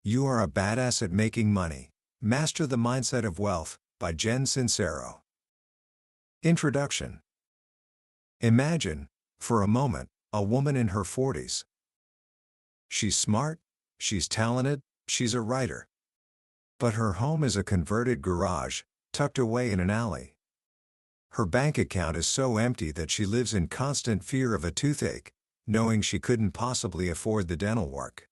You Are a Badass at Making Money. Master the Mindset of Wealth, by Jen Sincero. Introduction. Imagine, for a moment, a woman in her 40s. She's smart, she's talented, she's a writer. But her home is a converted garage, tucked away in an alley. Her bank account is so empty that she lives in constant fear of a toothache, knowing she couldn't possibly afford the dental work.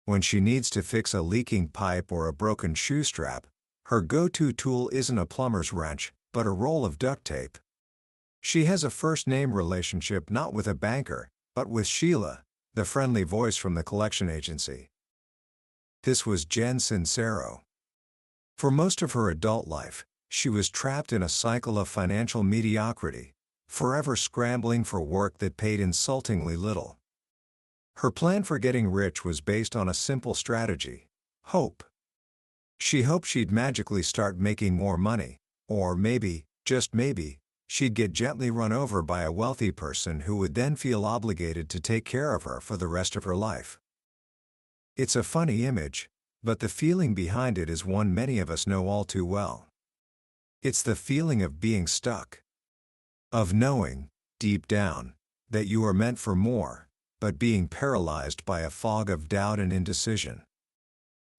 When she needs to fix a leaking pipe or a broken shoe strap, her go-to tool isn't a plumber's wrench, but a roll of duct tape. She has a first-name relationship not with a banker, but with Sheila, the friendly voice from the collection agency. This was Jen Sincero. For most of her adult life, she was trapped in a cycle of financial mediocrity, forever scrambling for work that paid insultingly little. Her plan for getting rich was based on a simple strategy: hope. She hoped she'd magically start making more money, or maybe, just maybe, she'd get gently run over by a wealthy person who would then feel obligated to take care of her for the rest of her life. It's a funny image, but the feeling behind it is one many of us know all too well. It's the feeling of being stuck. Of knowing, deep down, that you are meant for more, but being paralyzed by a fog of doubt and indecision.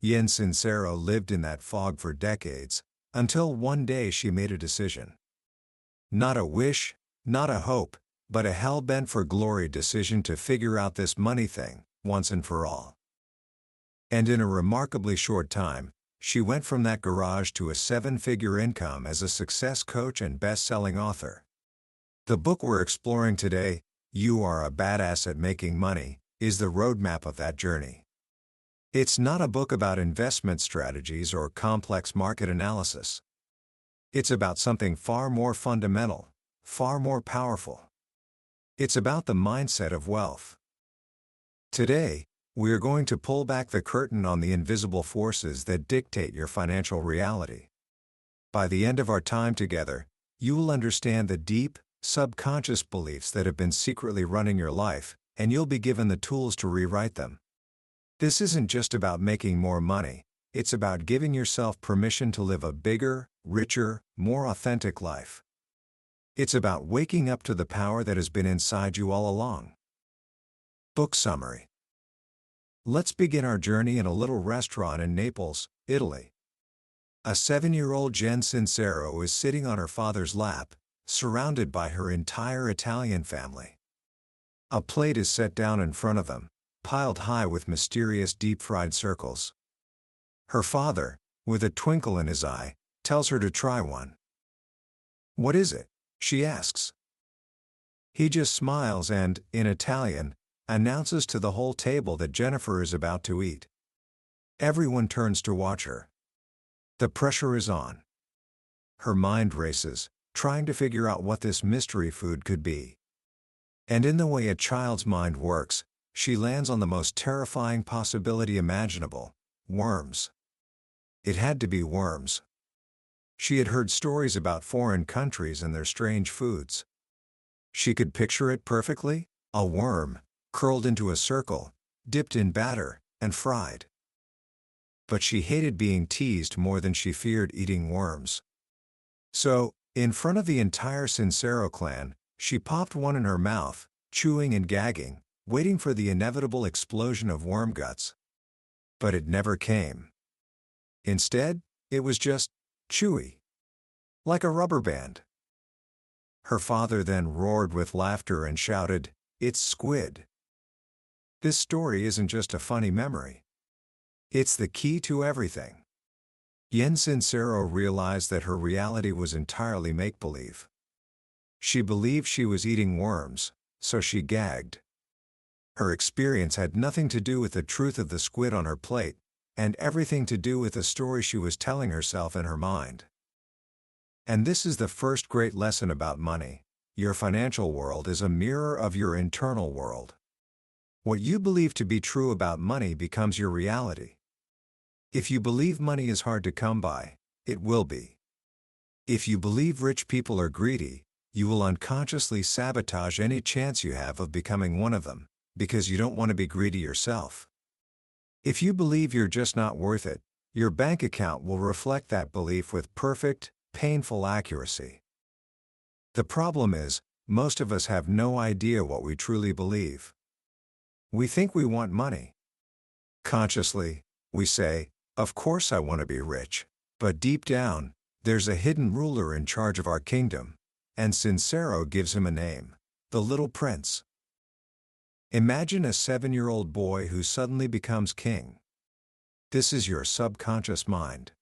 Jen Sincero lived in that fog for decades, until one day she made a decision. Not a wish, not a hope, but a hell-bent for glory decision to figure out this money thing, once and for all. And in a remarkably short time, she went from that garage to a 7-figure income as a success coach and best-selling author. The book we're exploring today, You Are a Badass at Making Money, is the roadmap of that journey. It's not a book about investment strategies or complex market analysis. It's about something far more fundamental, far more powerful. It's about the mindset of wealth. Today, we're going to pull back the curtain on the invisible forces that dictate your financial reality. By the end of our time together, you will understand the deep, subconscious beliefs that have been secretly running your life, and you'll be given the tools to rewrite them. This isn't just about making more money, it's about giving yourself permission to live a bigger, richer, more authentic life. It's about waking up to the power that has been inside you all along. Book summary. Let's begin our journey in a little restaurant in Naples, Italy. A 7-year-old Jen Sincero is sitting on her father's lap, surrounded by her entire Italian family. A plate is set down in front of them, piled high with mysterious deep-fried circles. Her father, with a twinkle in his eye, tells her to try one. "What is it?" she asks. He just smiles and, in Italian, announces to the whole table that Jennifer is about to eat. Everyone turns to watch her. The pressure is on. Her mind races, trying to figure out what this mystery food could be. And in the way a child's mind works, she lands on the most terrifying possibility imaginable: worms. It had to be worms. She had heard stories about foreign countries and their strange foods. She could picture it perfectly: a worm, curled into a circle, dipped in batter, and fried. But she hated being teased more than she feared eating worms. So, in front of the entire Sincero clan, she popped one in her mouth, chewing and gagging, waiting for the inevitable explosion of worm guts. But it never came. Instead, it was just chewy, like a rubber band. Her father then roared with laughter and shouted, "It's squid." This story isn't just a funny memory. It's the key to everything. Jen Sincero realized that her reality was entirely make-believe. She believed she was eating worms, so she gagged. Her experience had nothing to do with the truth of the squid on her plate, and everything to do with the story she was telling herself in her mind. And this is the first great lesson about money: your financial world is a mirror of your internal world. What you believe to be true about money becomes your reality. If you believe money is hard to come by, it will be. If you believe rich people are greedy, you will unconsciously sabotage any chance you have of becoming one of them, because you don't want to be greedy yourself. If you believe you're just not worth it, your bank account will reflect that belief with perfect, painful accuracy. The problem is, most of us have no idea what we truly believe. We think we want money. Consciously, we say, "Of course I want to be rich." But deep down, there's a hidden ruler in charge of our kingdom, and Sincero gives him a name: the Little Prince. Imagine a 7-year-old boy who suddenly becomes king. This is your subconscious mind.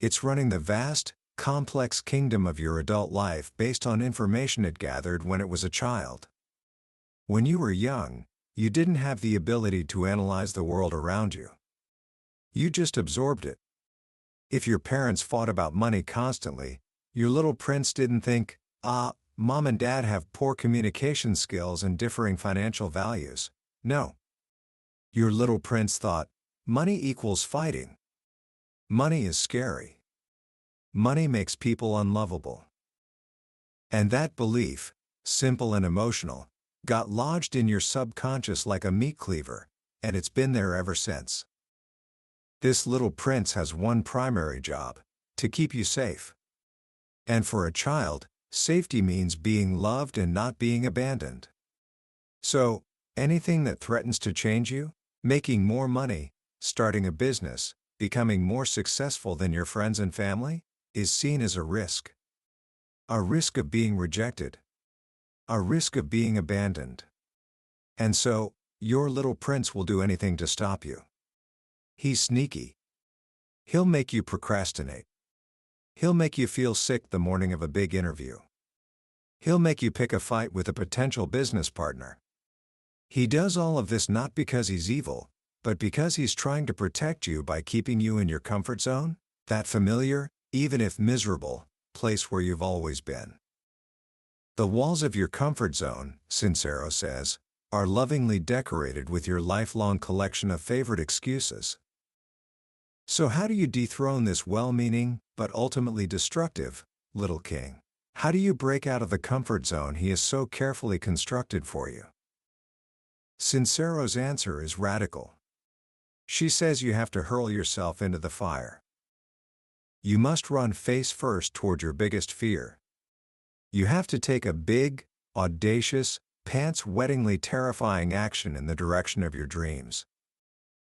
It's running the vast, complex kingdom of your adult life based on information it gathered when it was a child. When you were young, you didn't have the ability to analyze the world around you. You just absorbed it. If your parents fought about money constantly, your little prince didn't think, Mom and Dad have poor communication skills and differing financial values. No. Your little prince thought, money equals fighting. Money is scary. Money makes people unlovable. And that belief, simple and emotional, got lodged in your subconscious like a meat cleaver, and it's been there ever since. This little prince has one primary job: to keep you safe. And for a child, safety means being loved and not being abandoned. So, anything that threatens to change you, making more money, starting a business, becoming more successful than your friends and family, is seen as a risk. A risk of being rejected. A risk of being abandoned. And so, your little prince will do anything to stop you. He's sneaky. He'll make you procrastinate. He'll make you feel sick the morning of a big interview. He'll make you pick a fight with a potential business partner. He does all of this not because he's evil, but because he's trying to protect you by keeping you in your comfort zone, that familiar, even if miserable, place where you've always been. The walls of your comfort zone, Sincero says, are lovingly decorated with your lifelong collection of favorite excuses. So how do you dethrone this well-meaning, but ultimately destructive, little king? How do you break out of the comfort zone he has so carefully constructed for you? Sincero's answer is radical. She says you have to hurl yourself into the fire. You must run face first toward your biggest fear. You have to take a big, audacious, pants-wettingly terrifying action in the direction of your dreams.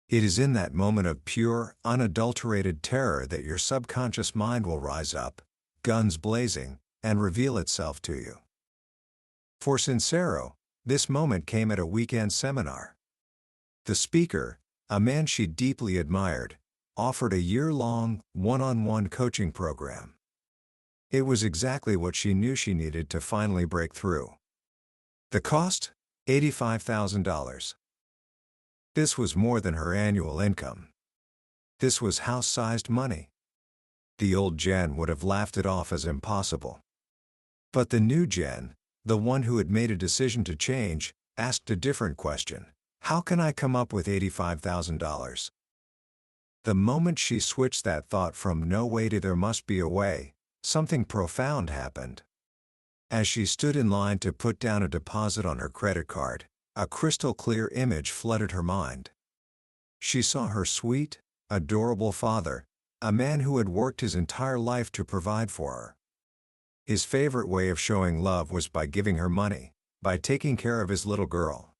It is in that moment of pure, unadulterated terror that your subconscious mind will rise up, guns blazing, and reveal itself to you. For Sincero, this moment came at a weekend seminar. The speaker, a man she deeply admired, offered a year-long, one-on-one coaching program. It was exactly what she knew she needed to finally break through. The cost? $85,000. This was more than her annual income. This was house-sized money. The old Jen would have laughed it off as impossible. But the new Jen, the one who had made a decision to change, asked a different question: how can I come up with $85,000? The moment she switched that thought from no way to there must be a way, something profound happened. As she stood in line to put down a deposit on her credit card, a crystal-clear image flooded her mind. She saw her sweet, adorable father, a man who had worked his entire life to provide for her. His favorite way of showing love was by giving her money, by taking care of his little girl.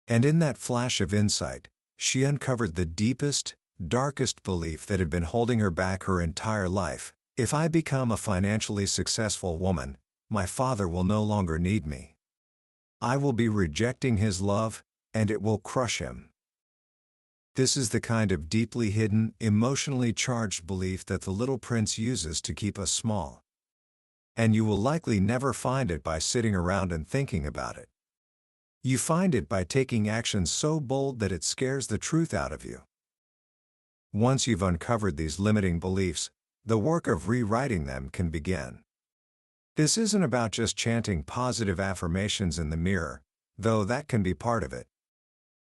And in that flash of insight, she uncovered the deepest, darkest belief that had been holding her back her entire life: if I become a financially successful woman, my father will no longer need me. I will be rejecting his love, and it will crush him. This is the kind of deeply hidden, emotionally charged belief that the little prince uses to keep us small. And you will likely never find it by sitting around and thinking about it. You find it by taking action so bold that it scares the truth out of you. Once you've uncovered these limiting beliefs, the work of rewriting them can begin. This isn't about just chanting positive affirmations in the mirror, though that can be part of it.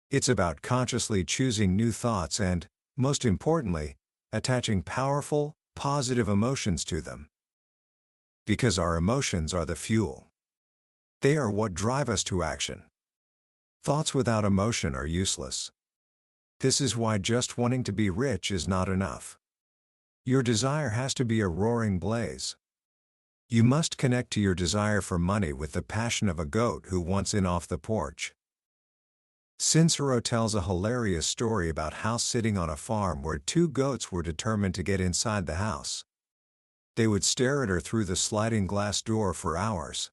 It's about consciously choosing new thoughts and, most importantly, attaching powerful, positive emotions to them. Because our emotions are the fuel. They are what drive us to action. Thoughts without emotion are useless. This is why just wanting to be rich is not enough. Your desire has to be a roaring blaze. You must connect to your desire for money with the passion of a goat who wants in off the porch. Sincero tells a hilarious story about house sitting on a farm where two goats were determined to get inside the house. They would stare at her through the sliding glass door for hours.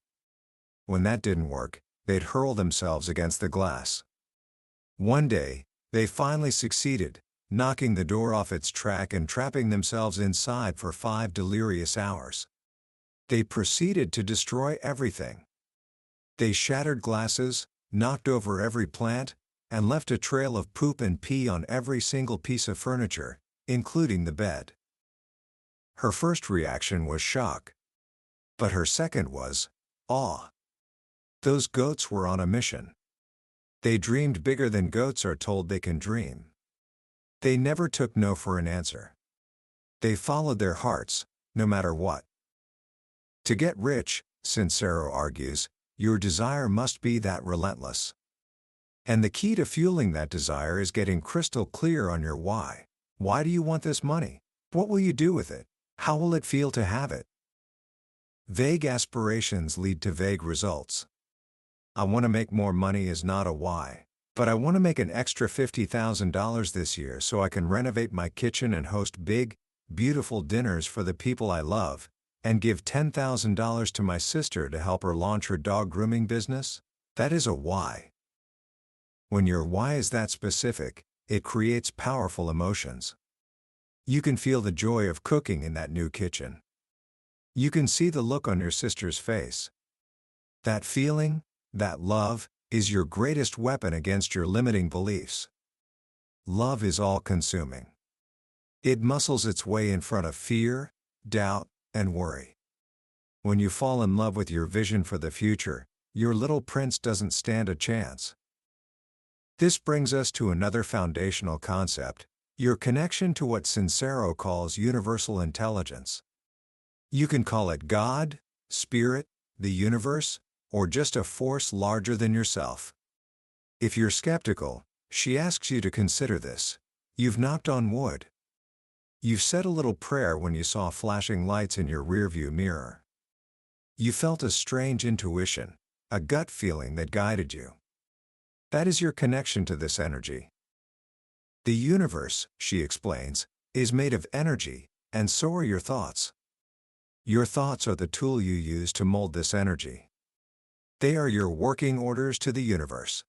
When that didn't work, they'd hurl themselves against the glass. One day, they finally succeeded, knocking the door off its track and trapping themselves inside for 5 delirious hours. They proceeded to destroy everything. They shattered glasses, knocked over every plant, and left a trail of poop and pee on every single piece of furniture, including the bed. Her first reaction was shock. But her second was awe. Those goats were on a mission. They dreamed bigger than goats are told they can dream. They never took no for an answer. They followed their hearts, no matter what. To get rich, Sincero argues, your desire must be that relentless. And the key to fueling that desire is getting crystal clear on your why. Why do you want this money? What will you do with it? How will it feel to have it? Vague aspirations lead to vague results. I want to make more money is not a why, but I want to make an extra $50,000 this year so I can renovate my kitchen and host big, beautiful dinners for the people I love, and give $10,000 to my sister to help her launch her dog grooming business. That is a why. When your why is that specific, it creates powerful emotions. You can feel the joy of cooking in that new kitchen. You can see the look on your sister's face. That feeling, that love, is your greatest weapon against your limiting beliefs. Love is all-consuming. It muscles its way in front of fear, doubt, and worry. When you fall in love with your vision for the future, your little prince doesn't stand a chance. This brings us to another foundational concept, your connection to what Sincero calls universal intelligence. You can call it God, Spirit, the universe, or just a force larger than yourself. If you're skeptical, she asks you to consider this. You've knocked on wood. You've said a little prayer when you saw flashing lights in your rearview mirror. You felt a strange intuition, a gut feeling that guided you. That is your connection to this energy. The universe, she explains, is made of energy, and so are your thoughts. Your thoughts are the tool you use to mold this energy. They are your working orders to the universe.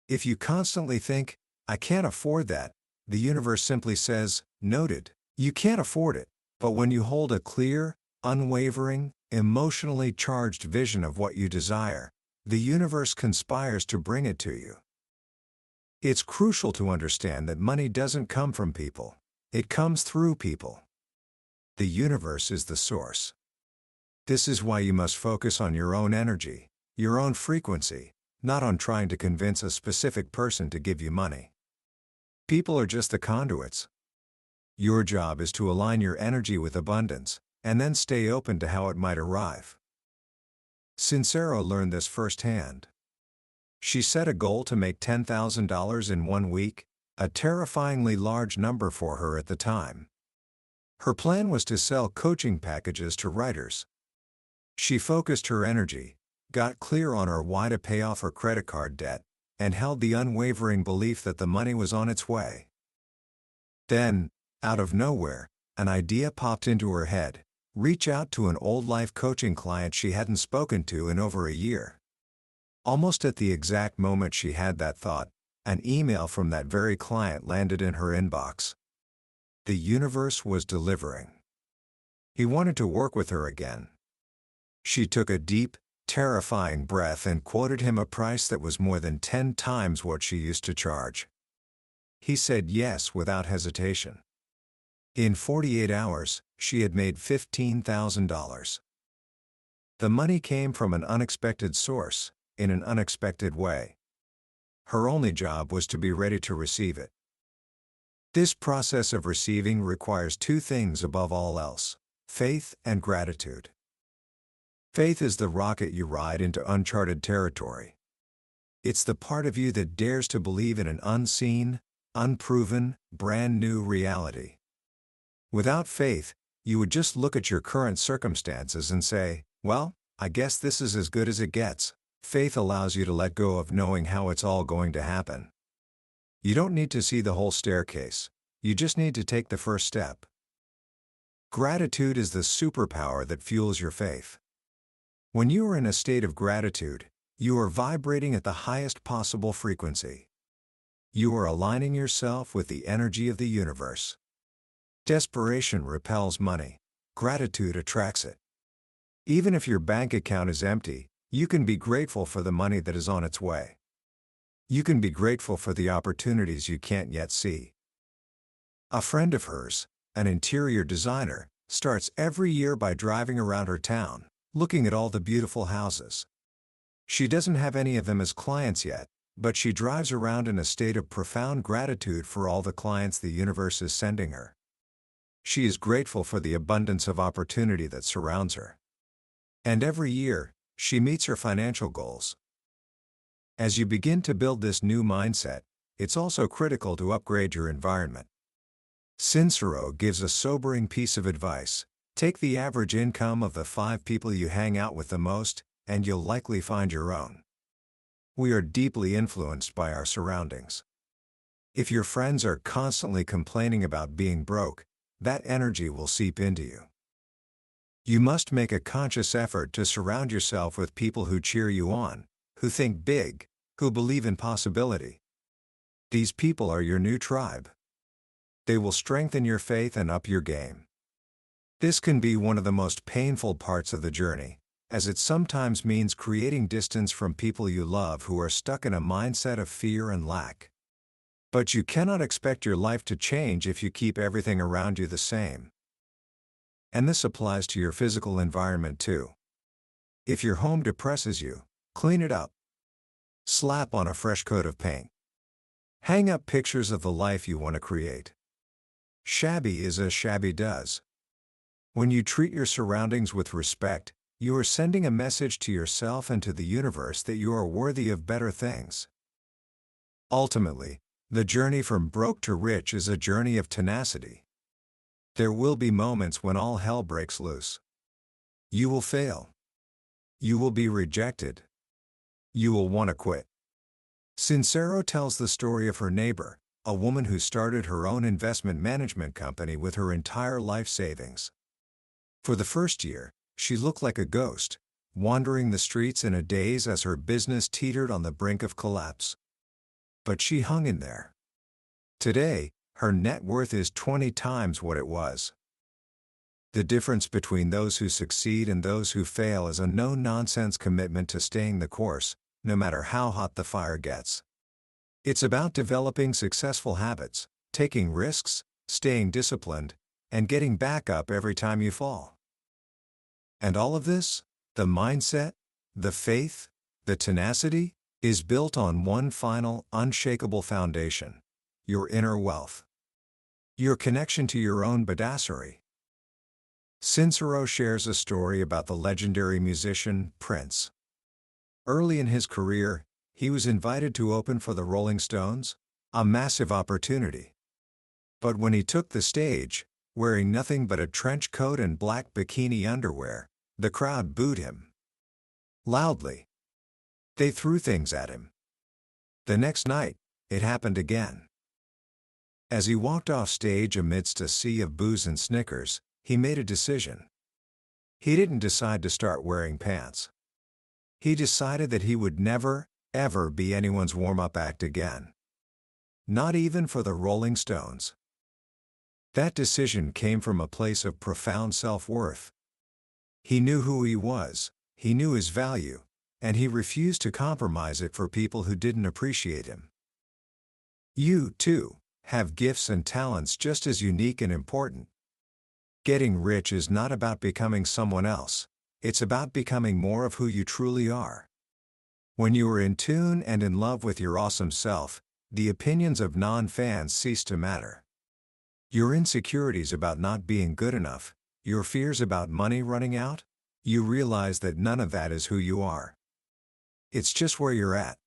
If you constantly think, I can't afford that, the universe simply says, noted, you can't afford it. But when you hold a clear, unwavering, emotionally charged vision of what you desire, the universe conspires to bring it to you. It's crucial to understand that money doesn't come from people. It comes through people. The universe is the source. This is why you must focus on your own energy, your own frequency, not on trying to convince a specific person to give you money. People are just the conduits. Your job is to align your energy with abundance, and then stay open to how it might arrive. Sincero learned this firsthand. She set a goal to make $10,000 in 1 week, a terrifyingly large number for her at the time. Her plan was to sell coaching packages to writers. She focused her energy, got clear on her why to pay off her credit card debt, and held the unwavering belief that the money was on its way. Then, out of nowhere, an idea popped into her head: reach out to an old life coaching client she hadn't spoken to in over a year. Almost at the exact moment she had that thought, an email from that very client landed in her inbox. The universe was delivering. He wanted to work with her again. She took a deep, terrifying breath and quoted him a price that was more than 10 times what she used to charge. He said yes without hesitation. In 48 hours, she had made $15,000. The money came from an unexpected source, in an unexpected way. Her only job was to be ready to receive it. This process of receiving requires 2 things above all else: faith and gratitude. Faith is the rocket you ride into uncharted territory. It's the part of you that dares to believe in an unseen, unproven, brand new reality. Without faith, you would just look at your current circumstances and say, well, I guess this is as good as it gets. Faith allows you to let go of knowing how it's all going to happen. You don't need to see the whole staircase. You just need to take the first step. Gratitude is the superpower that fuels your faith. When you are in a state of gratitude, you are vibrating at the highest possible frequency. You are aligning yourself with the energy of the universe. Desperation repels money. Gratitude attracts it. Even if your bank account is empty, you can be grateful for the money that is on its way. You can be grateful for the opportunities you can't yet see. A friend of hers, an interior designer, starts every year by driving around her town, looking at all the beautiful houses. She doesn't have any of them as clients yet, but she drives around in a state of profound gratitude for all the clients the universe is sending her. She is grateful for the abundance of opportunity that surrounds her. And every year, she meets her financial goals. As you begin to build this new mindset, it's also critical to upgrade your environment. Sincero gives a sobering piece of advice: take the average income of the 5 people you hang out with the most, and you'll likely find your own. We are deeply influenced by our surroundings. If your friends are constantly complaining about being broke, that energy will seep into you. You must make a conscious effort to surround yourself with people who cheer you on, who think big, who believe in possibility. These people are your new tribe. They will strengthen your faith and up your game. This can be one of the most painful parts of the journey, as it sometimes means creating distance from people you love who are stuck in a mindset of fear and lack. But you cannot expect your life to change if you keep everything around you the same. And this applies to your physical environment too. If your home depresses you, clean it up. Slap on a fresh coat of paint. Hang up pictures of the life you want to create. Shabby is as shabby does. When you treat your surroundings with respect, you are sending a message to yourself and to the universe that you are worthy of better things. Ultimately, the journey from broke to rich is a journey of tenacity. There will be moments when all hell breaks loose. You will fail. You will be rejected. You will want to quit. Sincero tells the story of her neighbor, a woman who started her own investment management company with her entire life savings. For the first year, she looked like a ghost, wandering the streets in a daze as her business teetered on the brink of collapse. But she hung in there. Today, her net worth is 20 times what it was. The difference between those who succeed and those who fail is a no-nonsense commitment to staying the course, no matter how hot the fire gets. It's about developing successful habits, taking risks, staying disciplined, and getting back up every time you fall. And all of this, the mindset, the faith, the tenacity, is built on one final, unshakable foundation: your inner wealth. Your connection to your own badassery. Sincero shares a story about the legendary musician, Prince. Early in his career, he was invited to open for the Rolling Stones, a massive opportunity. But when he took the stage, wearing nothing but a trench coat and black bikini underwear, the crowd booed him. Loudly. They threw things at him. The next night, it happened again. As he walked off stage amidst a sea of boos and snickers, he made a decision. He didn't decide to start wearing pants. He decided that he would never, ever be anyone's warm-up act again. Not even for the Rolling Stones. That decision came from a place of profound self-worth. He knew who he was, he knew his value, and he refused to compromise it for people who didn't appreciate him. You, too, have gifts and talents just as unique and important. Getting rich is not about becoming someone else, it's about becoming more of who you truly are. When you are in tune and in love with your awesome self, the opinions of non-fans cease to matter. Your insecurities about not being good enough, your fears about money running out, you realize that none of that is who you are. It's just where you're at.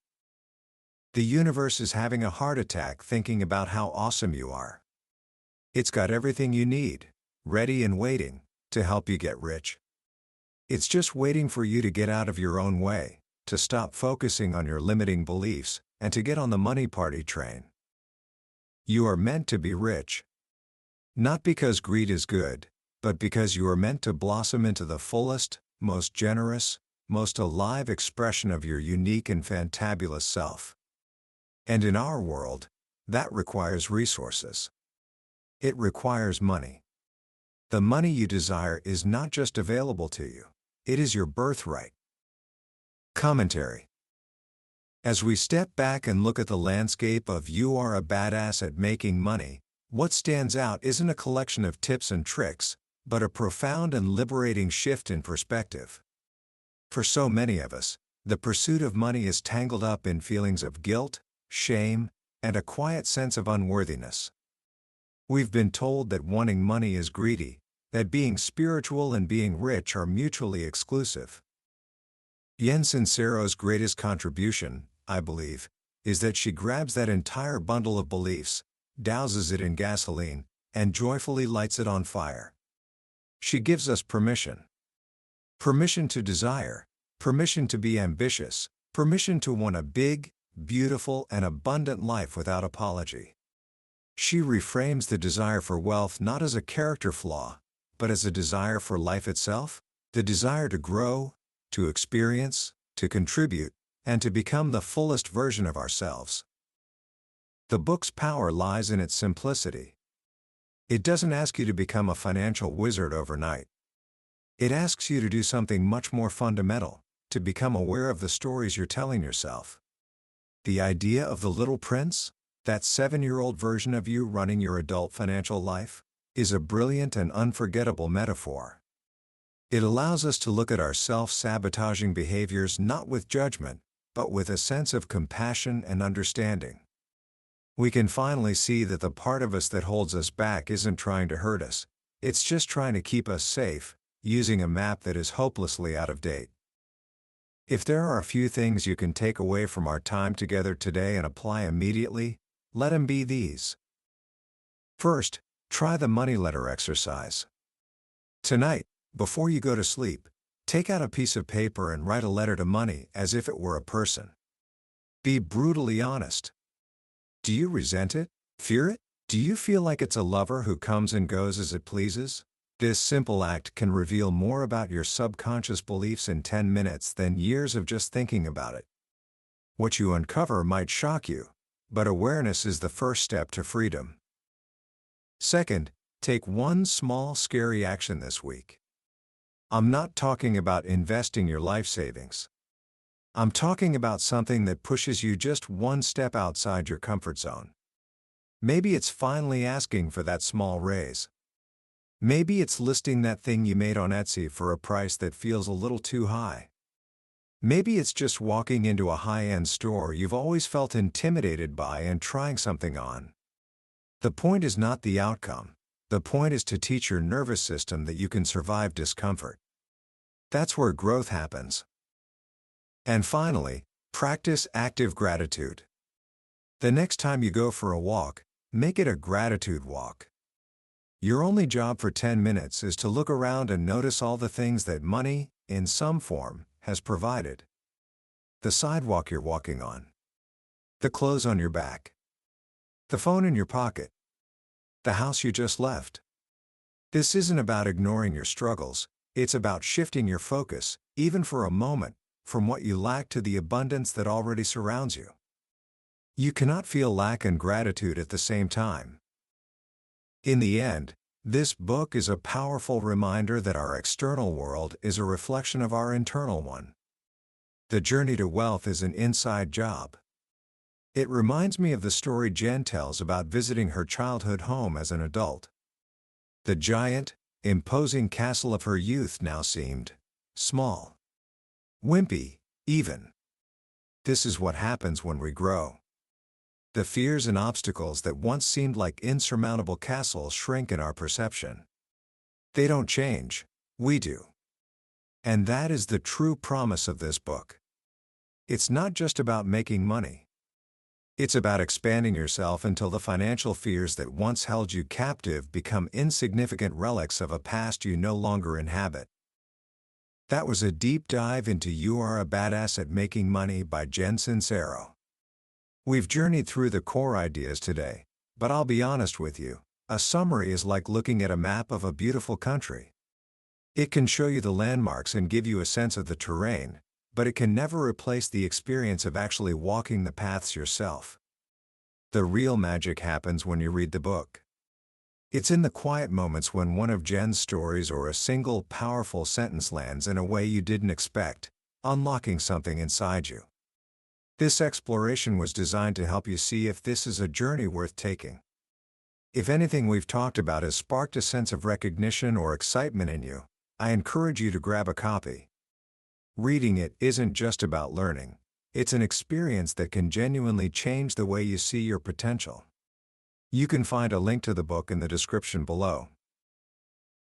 The universe is having a heart attack thinking about how awesome you are. It's got everything you need, ready and waiting, to help you get rich. It's just waiting for you to get out of your own way, to stop focusing on your limiting beliefs, and to get on the money party train. You are meant to be rich. Not because greed is good, but because you are meant to blossom into the fullest, most generous, most alive expression of your unique and fantabulous self. And in our world, that requires resources. It requires money. The money you desire is not just available to you, it is your birthright. Commentary. As we step back and look at the landscape of "you are a badass at making money," what stands out isn't a collection of tips and tricks, but a profound and liberating shift in perspective. For so many of us, the pursuit of money is tangled up in feelings of guilt, shame, and a quiet sense of unworthiness. We've been told that wanting money is greedy, that being spiritual and being rich are mutually exclusive. Jen Sincero's greatest contribution, I believe, is that she grabs that entire bundle of beliefs, douses it in gasoline, and joyfully lights it on fire. She gives us permission. Permission to desire, permission to be ambitious, permission to want a big, beautiful, and abundant life without apology. She reframes the desire for wealth not as a character flaw, but as a desire for life itself, the desire to grow, to experience, to contribute, and to become the fullest version of ourselves. The book's power lies in its simplicity. It doesn't ask you to become a financial wizard overnight. It asks you to do something much more fundamental, to become aware of the stories you're telling yourself. The idea of the Little Prince, that 7-year-old version of you running your adult financial life, is a brilliant and unforgettable metaphor. It allows us to look at our self-sabotaging behaviors not with judgment, but with a sense of compassion and understanding. We can finally see that the part of us that holds us back isn't trying to hurt us, it's just trying to keep us safe, using a map that is hopelessly out of date. If there are a few things you can take away from our time together today and apply immediately, let them be these. First, try the money letter exercise. Tonight, before you go to sleep, take out a piece of paper and write a letter to money as if it were a person. Be brutally honest. Do you resent it? Fear it? Do you feel like it's a lover who comes and goes as it pleases? This simple act can reveal more about your subconscious beliefs in 10 minutes than years of just thinking about it. What you uncover might shock you, but awareness is the first step to freedom. Second, take one small scary action this week. I'm not talking about investing your life savings. I'm talking about something that pushes you just one step outside your comfort zone. Maybe it's finally asking for that small raise. Maybe it's listing that thing you made on Etsy for a price that feels a little too high. Maybe it's just walking into a high-end store you've always felt intimidated by and trying something on. The point is not the outcome. The point is to teach your nervous system that you can survive discomfort. That's where growth happens. And finally, practice active gratitude. The next time you go for a walk, make it a gratitude walk. Your only job for 10 minutes is to look around and notice all the things that money, in some form, has provided. The sidewalk you're walking on. The clothes on your back. The phone in your pocket. The house you just left. This isn't about ignoring your struggles, it's about shifting your focus, even for a moment, from what you lack to the abundance that already surrounds you. You cannot feel lack and gratitude at the same time. In the end, this book is a powerful reminder that our external world is a reflection of our internal one. The journey to wealth is an inside job. It reminds me of the story Jen tells about visiting her childhood home as an adult. The giant, imposing castle of her youth now seemed small. Wimpy, even. This is what happens when we grow. The fears and obstacles that once seemed like insurmountable castles shrink in our perception. They don't change, we do. And that is the true promise of this book. It's not just about making money. It's about expanding yourself until the financial fears that once held you captive become insignificant relics of a past you no longer inhabit. That was a deep dive into You Are a Badass at Making Money by Jen Sincero. We've journeyed through the core ideas today, but I'll be honest with you, a summary is like looking at a map of a beautiful country. It can show you the landmarks and give you a sense of the terrain, but it can never replace the experience of actually walking the paths yourself. The real magic happens when you read the book. It's in the quiet moments when one of Jen's stories or a single powerful sentence lands in a way you didn't expect, unlocking something inside you. This exploration was designed to help you see if this is a journey worth taking. If anything we've talked about has sparked a sense of recognition or excitement in you, I encourage you to grab a copy. Reading it isn't just about learning, it's an experience that can genuinely change the way you see your potential. You can find a link to the book in the description below.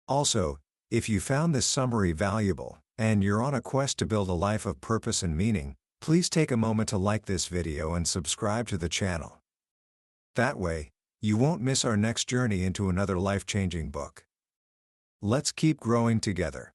Also, if you found this summary valuable, and you're on a quest to build a life of purpose and meaning, please take a moment to like this video and subscribe to the channel. That way, you won't miss our next journey into another life-changing book. Let's keep growing together.